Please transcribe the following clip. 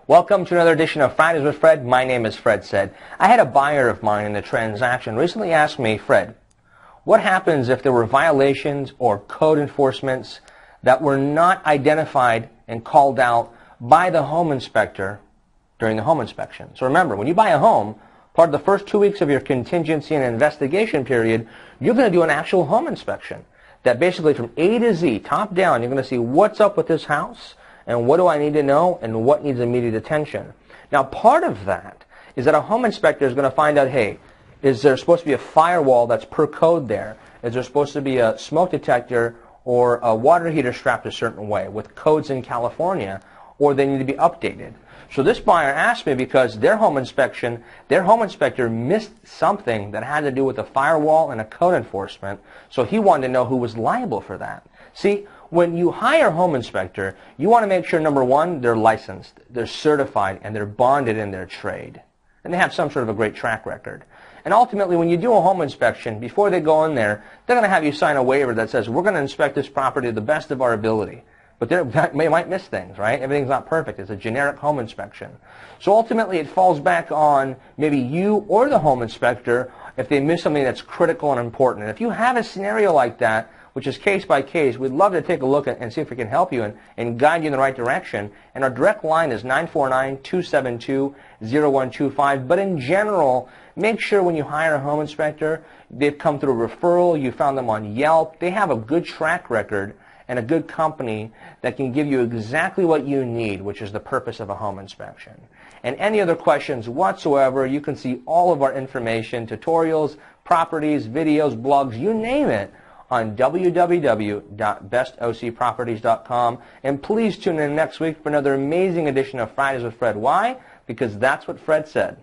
Welcome to another edition of Fridays with Fred. My name is Fred Said. I had a buyer of mine in the transaction recently ask me, Fred, what happens if there were violations or code enforcements that were not identified and called out by the home inspector during the home inspection? So remember, when you buy a home, part of the first 2 weeks of your contingency and investigation period, you're going to do an actual home inspection that basically from A to Z, top down, you're going to see what's up with this house, and what do I need to know, and what needs immediate attention. Now, part of that is that a home inspector is going to find out, hey, is there supposed to be a firewall that's per code there? Is there supposed to be a smoke detector or a water heater strapped a certain way with codes in California, or they need to be updated? So this buyer asked me because their home inspector missed something that had to do with a firewall and a code enforcement, so he wanted to know who was liable for that. See, when you hire a home inspector, you want to make sure, number one, they're licensed, they're certified, and they're bonded in their trade. And they have some sort of a great track record. And ultimately, when you do a home inspection, before they go in there, they're going to have you sign a waiver that says, we're going to inspect this property to the best of our ability. But they might miss things, right? Everything's not perfect. It's a generic home inspection. So ultimately, it falls back on maybe you or the home inspector if they miss something that's critical and important. And if you have a scenario like that, which is case by case, we'd love to take a look at and see if we can help you and guide you in the right direction. And our direct line is 949-272-0125. But in general, make sure when you hire a home inspector, they've come through a referral, you found them on Yelp, they have a good track record and a good company that can give you exactly what you need, which is the purpose of a home inspection. And any other questions whatsoever, you can see all of our information, tutorials, properties, videos, blogs, you name it, on www.bestocproperties.com. And please tune in next week for another amazing edition of Fridays with Fred. Why? Because that's what Fred said.